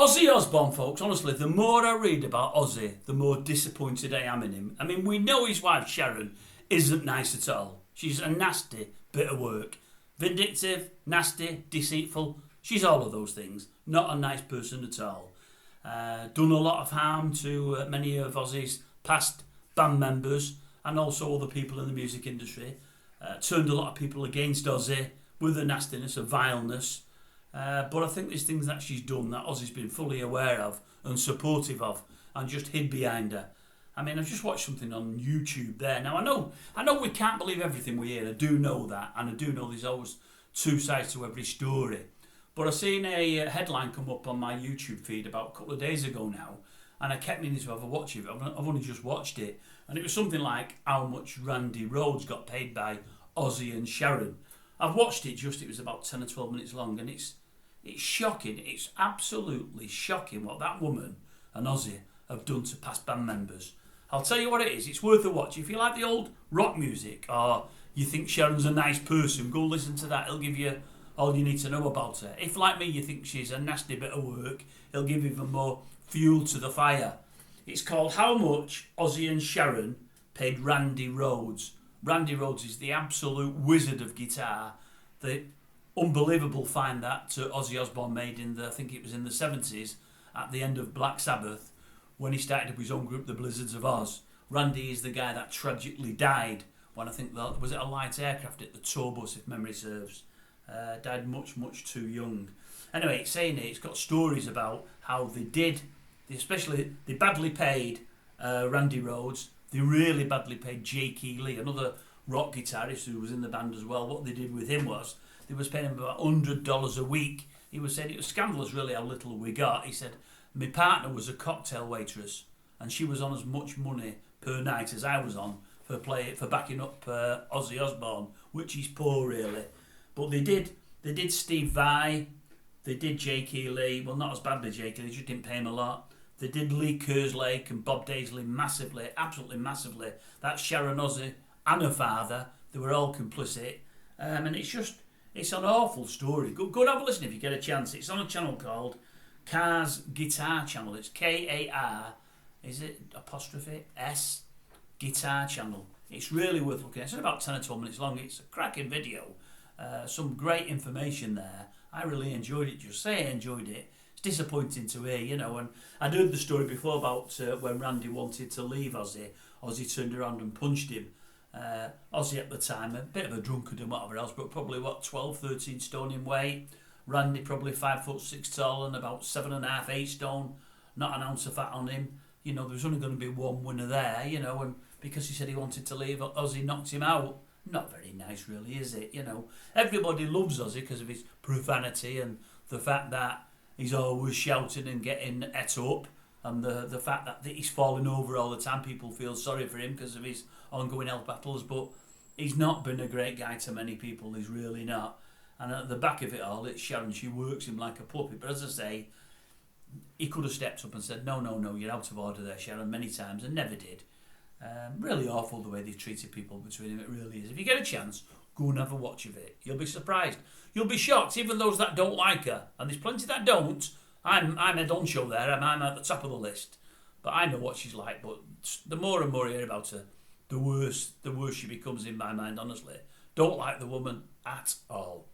Ozzy Osbourne, folks, honestly, the more I read about Ozzy, the more disappointed I am in him. I mean, we know his wife, Sharon, isn't nice at all. She's a nasty bit of work. Vindictive, nasty, deceitful. She's all of those things. Not a nice person at all. Done a lot of harm to many of Ozzy's past band members and also other people in the music industry. Turned a lot of people against Ozzy with the nastiness of vileness. But I think there's things that she's done that Ozzy's been fully aware of and supportive of and just hid behind her. I mean, I've just watched something on YouTube there. Now, I know we can't believe everything we hear. I do know that. And I do know there's always two sides to every story. But I seen a headline come up on my YouTube feed about a couple of days ago now. And I kept meaning to have a watch of it. I've only just watched it. And it was something like how much Randy Rhoads got paid by Ozzy and Sharon. I've watched it it was about 10 or 12 minutes long. And it's shocking. It's absolutely shocking what that woman and Ozzy have done to past band members. I'll tell you what it is. It's worth a watch. If you like the old rock music or you think Sharon's a nice person, go listen to that. It'll give you all you need to know about her. If, like me, you think she's a nasty bit of work, it'll give even more fuel to the fire. It's called How Much Ozzy and Sharon Paid Randy Rhoads. Randy Rhoads is the absolute wizard of guitar. The unbelievable find that Ozzy Osbourne made I think it was in the 70s at the end of Black Sabbath when he started up his own group, the Blizzards of Oz. Randy is the guy that tragically died when I think was it a light aircraft at the tour bus, if memory serves. Died much, much too young. Anyway, it's saying it's got stories about how they badly paid Randy Rhoads. They really badly paid J.K. Lee, another rock guitarist who was in the band as well. What they did with him was they was paying him about $100 a week. He was saying it was scandalous really how little we got. He said, my partner was a cocktail waitress and she was on as much money per night as I was on for backing up Ozzy Osbourne, which is poor really. But they did Steve Vai, they did J.K. Lee, well not as badly J.K. Lee, just didn't pay him a lot. They did Lee Kerslake and Bob Daisley massively, absolutely massively. That's Sharon, Ozzy and her father, they were all complicit. And it's an awful story. Go and have a listen if you get a chance. It's on a channel called Cars Guitar Channel. It's K-A-R, is it apostrophe S Guitar Channel. It's really worth looking at. It's about 10 or 12 minutes long. It's a cracking video. Some great information there. I really enjoyed it. Just say I enjoyed it. It's disappointing to hear, and I'd heard the story before about when Randy wanted to leave Ozzy. Ozzy turned around and punched him. Ozzy at the time, a bit of a drunkard and whatever else, but probably 12, 13 stone in weight. Randy probably 5'6" tall and about 7.5, 8 stone. Not an ounce of fat on him. There was only going to be one winner there, and because he said he wanted to leave, Ozzy knocked him out. Not very nice, really, is it? Everybody loves Ozzy because of his profanity and the fact that he's always shouting and getting et up, and the fact that he's falling over all the time. People feel sorry for him because of his ongoing health battles, but he's not been a great guy to many people. He's really not. And at the back of it all, it's Sharon. She works him like a puppet. But as I say, he could have stepped up and said, no, you're out of order there, Sharon, many times, and never did. Really awful the way they've treated people between them. It really is. If you get a chance, go and have a watch of it. You'll be surprised. You'll be shocked, even those that don't like her. And there's plenty that don't. I'm head on show there. I'm at the top of the list. But I know what she's like. But the more and more I hear about her, the worse she becomes in my mind, honestly. Don't like the woman at all.